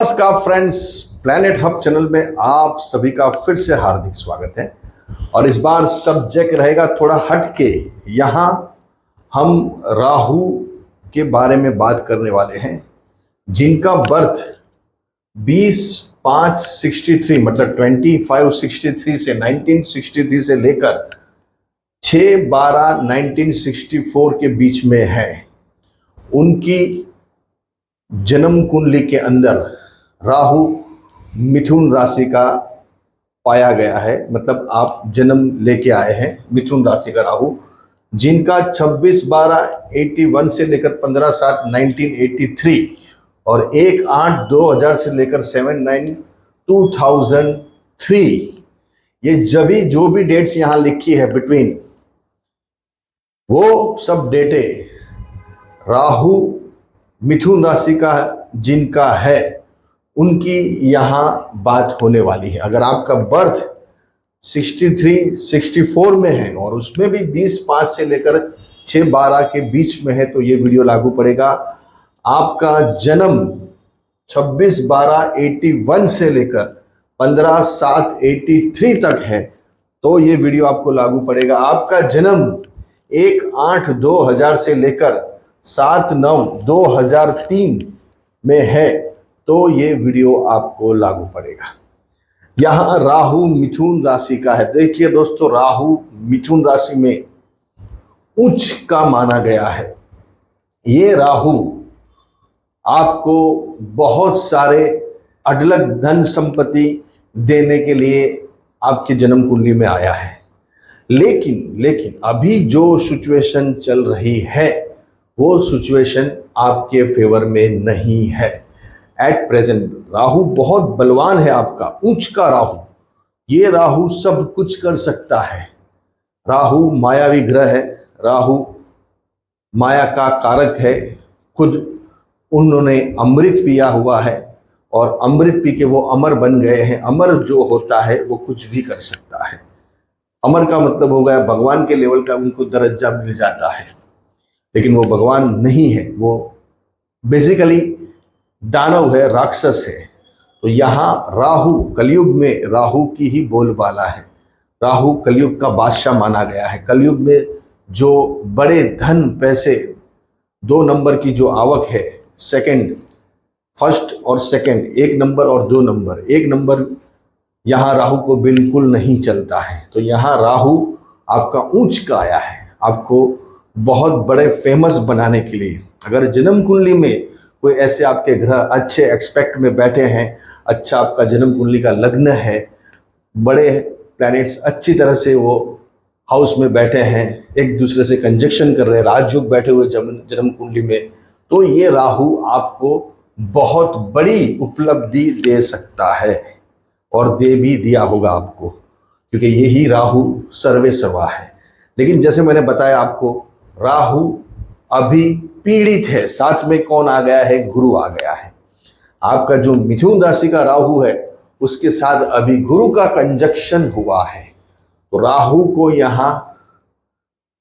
नमस्कार friends, planet hub channel में आप सभी का फिर से हार्दिक स्वागत है। और इस बार सब्जेक्ट रहेगा थोड़ा हटके। यहाँ हम राहु के बारे में बात करने वाले हैं, जिनका बर्थ 20/5/63 मतलब 25/63 से 1963 से लेकर 6/12/1964 के बीच में है। उनकी जन्म कुंडली के अंदर राहु मिथुन राशि का पाया गया है। मतलब आप जन्म लेके आए हैं मिथुन राशि का राहु, जिनका 26/12/81 से लेकर 15/7/1983 और 1/8/2000 से लेकर 7/9/2003, ये जो भी डेट्स यहाँ लिखी है बिटवीन, वो सब डेटे राहु मिथुन राशि का जिनका है उनकी यहाँ बात होने वाली है। अगर आपका बर्थ 63-64 में है और उसमें भी 20/5 से लेकर 6/12 के बीच में है तो ये वीडियो लागू पड़ेगा। आपका जन्म 26/12/81 से लेकर 15/7/83 तक है तो ये वीडियो आपको लागू पड़ेगा। आपका जन्म 1/8/2000 से लेकर 7/9/2003 में है तो ये वीडियो आपको लागू पड़ेगा। यहाँ राहु मिथुन राशि का है। देखिए दोस्तों, राहु मिथुन राशि में उच्च का माना गया है। ये राहु आपको बहुत सारे अढलक धन संपत्ति देने के लिए आपके जन्म कुंडली में आया है। लेकिन अभी जो सिचुएशन चल रही है वो सिचुएशन आपके फेवर में नहीं है। एट प्रेजेंट राहु बहुत बलवान है आपका, उच्च का राहु। ये राहु सब कुछ कर सकता है। राहु मायावी ग्रह है, राहु माया का कारक है। खुद उन्होंने अमृत पिया हुआ है और अमृत पी के वो अमर बन गए हैं। अमर जो होता है वो कुछ भी कर सकता है। अमर का मतलब हो गया भगवान के लेवल का उनको दर्जा मिल जाता है, लेकिन वो भगवान नहीं है, वो बेसिकली दानव है, राक्षस है। तो यहाँ राहु कलयुग में राहु की ही बोलबाला है। राहु कलयुग का बादशाह माना गया है। कलयुग में जो बड़े धन पैसे, 2 नंबर की जो आवक है, फर्स्ट और सेकंड, 1 नंबर और 2 नंबर, 1 नंबर यहाँ राहु को बिल्कुल नहीं चलता है। तो यहाँ राहु आपका ऊंच का आया है, आपको बहुत बड़े फेमस बनाने के लिए। अगर जन्म कुंडली में कोई ऐसे आपके ग्रह अच्छे एक्सपेक्ट में बैठे हैं, अच्छा आपका जन्म कुंडली का लग्न है, बड़े प्लैनेट्स अच्छी तरह से वो हाउस में बैठे हैं, एक दूसरे से कंजक्शन कर रहे हैं, राजयोग बैठे हुए जन्म कुंडली में, तो ये राहु आपको बहुत बड़ी उपलब्धि दे सकता है और दे भी दिया होगा आपको, क्योंकि यही राहु सर्वे सर्वा है। लेकिन जैसे मैंने बताया आपको, राहु अभी पीड़ित है। साथ में कौन आ गया है? गुरु आ गया है। आपका जो मिथुन राशि का राहु है उसके साथ अभी गुरु का कंजक्शन हुआ है। तो राहु को यहाँ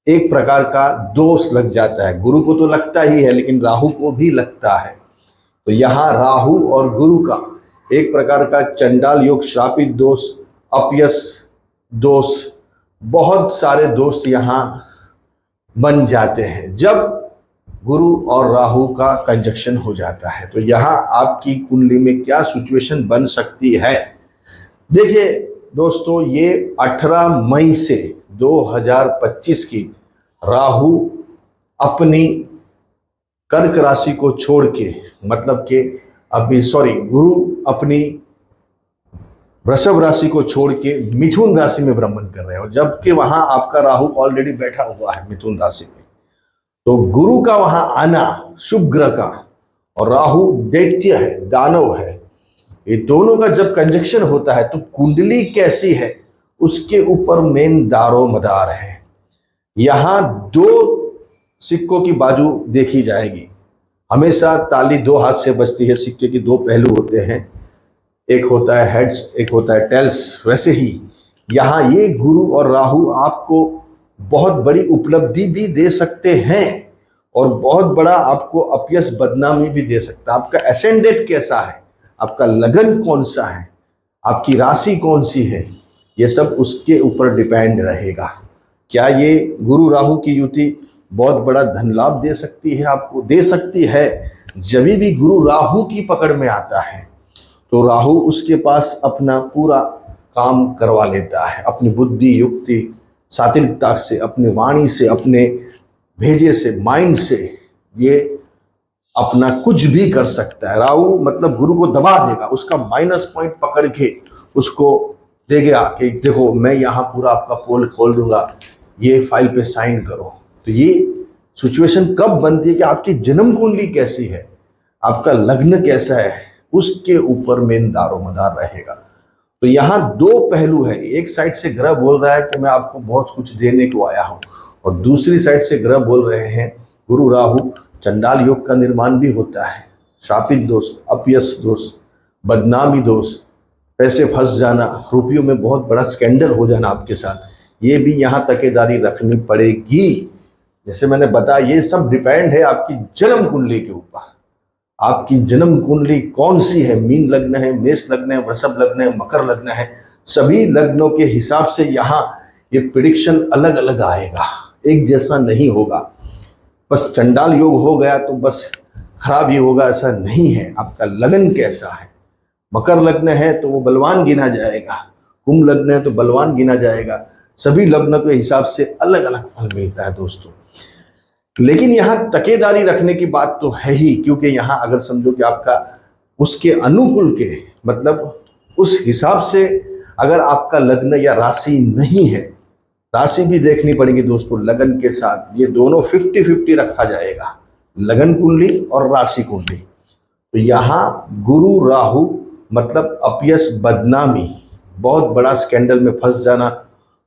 एक प्रकार का दोष लग जाता है। गुरु को तो लगता ही है, लेकिन राहु को भी लगता है। तो यहाँ राहु और गुरु का एक प्रकार का चंडाल योग, श्रापित दोष, अपयश दोष, बहुत सारे दोस्त यहाँ बन जाते हैं जब गुरु और राहु का कंजक्शन हो जाता है। तो यहाँ आपकी कुंडली में क्या सिचुएशन बन सकती है? देखिए दोस्तों, ये 18 मई से 2025 की राहु अपनी कर्क राशि को छोड़ के, मतलब कि गुरु अपनी वृषभ राशि को छोड़ के मिथुन राशि में भ्रमण कर रहे हैं, और जबकि वहां आपका राहु ऑलरेडी बैठा हुआ है मिथुन राशि में। तो गुरु का वहां आना, शुभ ग्रह का, और राहु दैत्य है, दानव है, ये दोनों का जब कंजक्शन होता है तो कुंडली कैसी है उसके ऊपर मेन दारो मदार है। यहां 2 सिक्कों की बाजू देखी जाएगी। हमेशा ताली 2 हाथ से बजती है। सिक्के के 2 पहलू होते हैं, एक होता है हेड्स, एक होता है टेल्स। वैसे ही यहाँ ये गुरु और राहु आपको बहुत बड़ी उपलब्धि भी दे सकते हैं और बहुत बड़ा आपको अपयश, बदनामी भी दे सकता है। आपका एसेंडेंट कैसा है, आपका लगन कौन सा है, आपकी राशि कौन सी है, ये सब उसके ऊपर डिपेंड रहेगा। क्या ये गुरु राहु की युति बहुत बड़ा धन लाभ दे सकती है आपको? दे सकती है। जब भी गुरु राहु की पकड़ में आता है तो राहु उसके पास अपना पूरा काम करवा लेता है, अपनी बुद्धि युक्ति सात्विकता से, अपनी वाणी से, अपने भेजे से, माइंड से ये अपना कुछ भी कर सकता है। राहु मतलब गुरु को दबा देगा, उसका माइनस पॉइंट पकड़ के उसको देगा कि देखो मैं यहाँ पूरा आपका पोल खोल दूंगा, ये फाइल पे साइन करो। तो ये सिचुएशन कब बनती है कि आपकी जन्म कुंडली कैसी है, आपका लग्न कैसा है, उसके ऊपर मेन दारोमदार रहेगा। तो यहाँ दो पहलू है, एक साइड से ग्रह बोल रहा है कि मैं आपको बहुत कुछ देने को आया हूँ, और दूसरी साइड से ग्रह बोल रहे हैं गुरु राहु चंडाल योग का निर्माण भी होता है। श्रापित दोष, अपयश दोष, बदनामी दोष, पैसे फंस जाना, रुपयों में बहुत बड़ा स्कैंडल हो जाना आपके साथ, ये भी यहाँ तकेदारी रखनी पड़ेगी। जैसे मैंने बताया ये सब डिपेंड है आपकी जन्म कुंडली के ऊपर। आपकी जन्म कुंडली कौन सी है, मीन लग्न है, मेष लग्न है, वृषभ लग्न है, मकर लग्न है, सभी लग्नों के हिसाब से यहाँ ये प्रिडिक्शन अलग अलग आएगा, एक जैसा नहीं होगा। बस चंडाल योग हो गया तो बस खराब ही होगा ऐसा नहीं है। आपका लगन कैसा है, मकर लग्न है तो वो बलवान गिना जाएगा, कुंभ लग्न है तो बलवान गिना जाएगा। सभी लग्न के हिसाब से अलग अलग फल मिलता है दोस्तों। लेकिन यहाँ तकेदारी रखने की बात तो है ही, क्योंकि यहाँ अगर समझो कि आपका उसके अनुकूल के मतलब उस हिसाब से अगर आपका लग्न या राशि नहीं है, राशि भी देखनी पड़ेगी दोस्तों लगन के साथ, ये दोनों 50-50 रखा जाएगा, लगन कुंडली और राशि कुंडली। तो यहाँ गुरु राहु मतलब अपयश, बदनामी, बहुत बड़ा स्कैंडल में फंस जाना,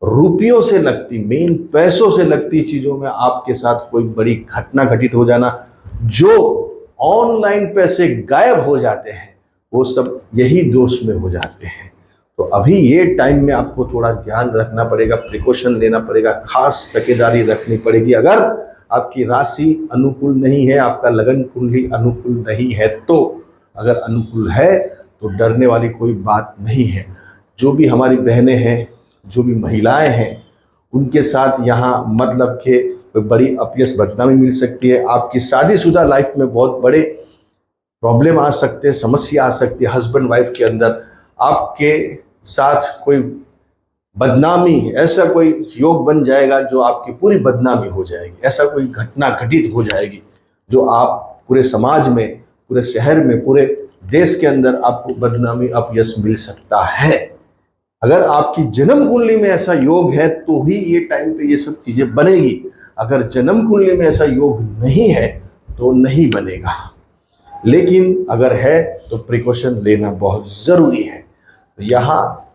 रुपयों से लगती, मेन पैसों से लगती चीजों में आपके साथ कोई बड़ी घटना घटित हो जाना, जो ऑनलाइन पैसे गायब हो जाते हैं वो सब यही दोष में हो जाते हैं। तो अभी ये टाइम में आपको थोड़ा ध्यान रखना पड़ेगा, प्रिकॉशन लेना पड़ेगा, खास तकेदारी रखनी पड़ेगी। अगर आपकी राशि अनुकूल नहीं है, आपका लगन कुंडली अनुकूल नहीं है, तो अगर अनुकूल है तो डरने वाली कोई बात नहीं है। जो भी हमारी बहनें हैं, जो भी महिलाएं हैं, उनके साथ यहाँ मतलब के बड़ी अपयश, बदनामी मिल सकती है। आपकी शादीशुदा लाइफ में बहुत बड़े प्रॉब्लम आ सकते हैं, समस्या आ सकती है हस्बैंड वाइफ के अंदर। आपके साथ कोई बदनामी, ऐसा कोई योग बन जाएगा जो आपकी पूरी बदनामी हो जाएगी, ऐसा कोई घटना घटित हो जाएगी जो आप पूरे समाज में, पूरे शहर में, पूरे देश के अंदर आपको बदनामी, अपयश मिल सकता है। अगर आपकी जन्म कुंडली में ऐसा योग है तो ही ये टाइम पे ये सब चीजें बनेगी। अगर जन्म कुंडली में ऐसा योग नहीं है तो नहीं बनेगा। लेकिन अगर है तो प्रिकॉशन लेना बहुत जरूरी है। यहाँ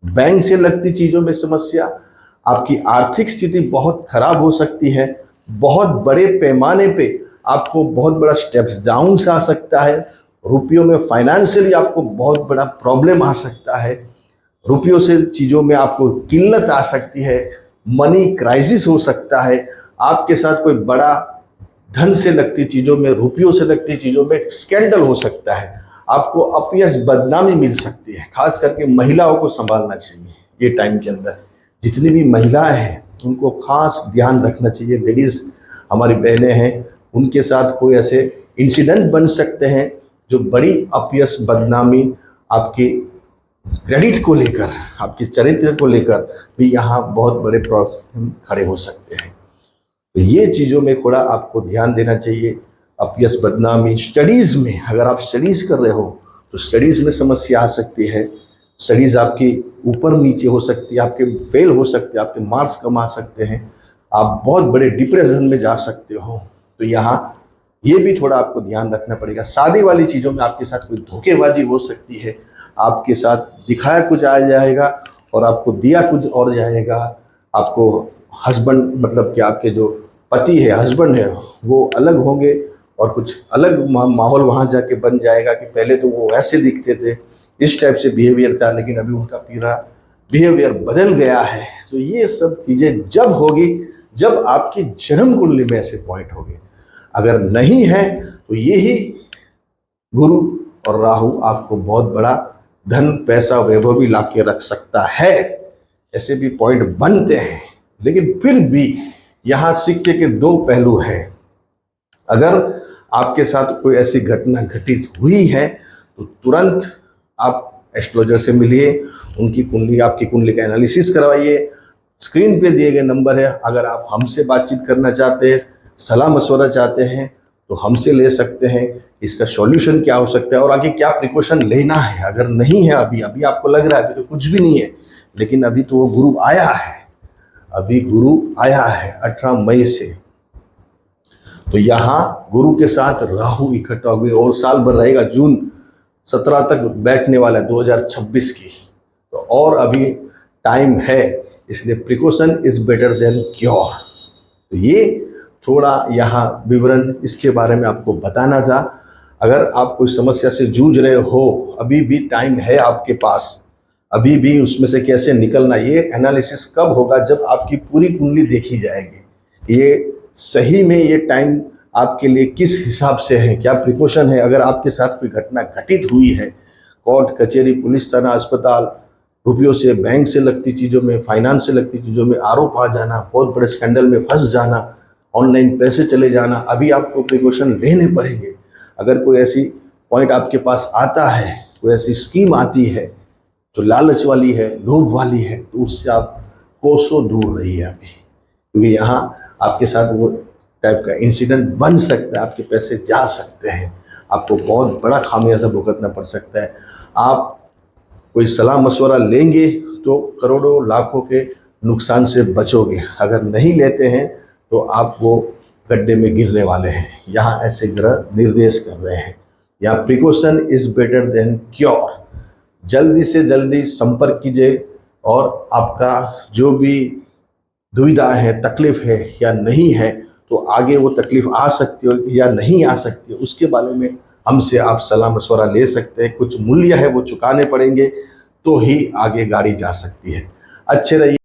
बैंक से लगती चीजों में समस्या, आपकी आर्थिक स्थिति बहुत खराब हो सकती है, बहुत बड़े पैमाने पे आपको बहुत बड़ा स्टेप्स डाउन आ सकता है, रुपयों में फाइनेंशियली आपको बहुत बड़ा प्रॉब्लम आ सकता है, रुपयों से चीज़ों में आपको किल्लत आ सकती है, मनी क्राइसिस हो सकता है, आपके साथ कोई बड़ा धन से लगती चीज़ों में, रुपयों से लगती चीज़ों में स्कैंडल हो सकता है, आपको अपयश, बदनामी मिल सकती है। खास करके महिलाओं को संभालना चाहिए ये टाइम के अंदर। जितनी भी महिलाएं हैं उनको खास ध्यान रखना चाहिए। लेडीज़ हमारी बहनें हैं, उनके साथ कोई ऐसे इंसिडेंट बन सकते हैं जो बड़ी अपयश, बदनामी, आपकी क्रेडिट को लेकर, आपके चरित्र को लेकर भी यहाँ बहुत बड़े प्रॉब्लम खड़े हो सकते हैं। तो ये चीज़ों में थोड़ा आपको ध्यान देना चाहिए। अपयश, बदनामी, स्टडीज़ में अगर आप स्टडीज़ कर रहे हो तो स्टडीज़ में समस्या आ सकती है, स्टडीज़ आपकी ऊपर नीचे हो सकती है, आपके फेल हो सकते हैं, आपके मार्क्स कम आ सकते हैं, आप बहुत बड़े डिप्रेशन में जा सकते हो। तो यहाँ ये भी थोड़ा आपको ध्यान रखना पड़ेगा। शादी वाली चीज़ों में आपके साथ कोई धोखेबाजी हो सकती है, आपके साथ दिखाया कुछ आ जाएगा और आपको दिया कुछ और जाएगा। आपको हस्बैंड मतलब कि आपके जो पति है, हस्बैंड है, वो अलग होंगे और कुछ अलग माहौल वहाँ जाके बन जाएगा कि पहले तो वो ऐसे दिखते थे, इस टाइप से बिहेवियर था, लेकिन अभी उनका पूरा बिहेवियर बदल गया है। तो ये सब चीज़ें जब होगी जब आपकी जन्म कुंडली में ऐसे पॉइंट होंगे। अगर नहीं है तो यही गुरु और राहु आपको बहुत बड़ा धन पैसा वैभव भी ला के रख सकता है। ऐसे भी पॉइंट बनते हैं, लेकिन फिर भी यहाँ सिक्के के दो पहलू हैं। अगर आपके साथ कोई ऐसी घटना घटित हुई है तो तुरंत आप एस्ट्रोलॉजर से मिलिए, उनकी कुंडली, आपकी कुंडली का एनालिसिस करवाइए। स्क्रीन पे दिए गए नंबर है, अगर आप हमसे बातचीत करना चाहते हैं, सलाह मशवरा चाहते हैं तो हमसे ले सकते हैं। इसका सॉल्यूशन क्या हो सकता है और आगे क्या प्रिकॉशन लेना है। अगर नहीं है अभी आपको लग रहा है अभी तो कुछ भी नहीं है, लेकिन अभी तो वो गुरु आया है, अभी गुरु आया है 18 मई से, तो यहाँ गुरु के साथ राहु इकट्ठा हुए और साल भर रहेगा, जून 17 तक बैठने वाला है 2026 की, तो और अभी टाइम है, इसलिए precaution is better than cure. तो ये थोड़ा यहाँ विवरण इसके बारे में आपको बताना था। अगर आप कोई समस्या से जूझ रहे हो, अभी भी टाइम है आपके पास, अभी भी उसमें से कैसे निकलना। ये एनालिसिस कब होगा? जब आपकी पूरी कुंडली देखी जाएगी, ये सही में ये टाइम आपके लिए किस हिसाब से है, क्या प्रिकॉशन है। अगर आपके साथ कोई घटना घटित हुई है, कोर्ट कचहरी पुलिस थाना अस्पताल, रुपयों से बैंक से लगती चीज़ों में, फाइनेंस से लगती चीज़ों में आरोप आ जाना, बहुत बड़े स्कैंडल में फंस जाना, ऑनलाइन पैसे चले जाना, अभी आपको प्रिकॉशन लेने पड़ेंगे। अगर कोई ऐसी पॉइंट आपके पास आता है, कोई ऐसी स्कीम आती है जो लालच वाली है, लोभ वाली है, तो उससे आप कोसों दूर रहिए अभी, क्योंकि यहाँ आपके साथ वो टाइप का इंसिडेंट बन सकता है, आपके पैसे जा सकते हैं, आपको बहुत बड़ा खामियाजा भुगतना पड़ सकता है। आप कोई सलाह मशवरा लेंगे तो करोड़ों लाखों के नुकसान से बचोगे, अगर नहीं लेते हैं तो आप वो गड्ढे में गिरने वाले हैं। यहाँ ऐसे ग्रह निर्देश कर रहे हैं, यहाँ precaution is better than cure. जल्दी से जल्दी संपर्क कीजिए और आपका जो भी दुविधा है, तकलीफ है या नहीं है, तो आगे वो तकलीफ आ सकती हो या नहीं आ सकती, उसके बारे में हमसे आप सलाह मशवरा ले सकते हैं। कुछ मूल्य है वो चुकाने पड़ेंगे तो ही आगे गाड़ी जा सकती है। अच्छे रहिए।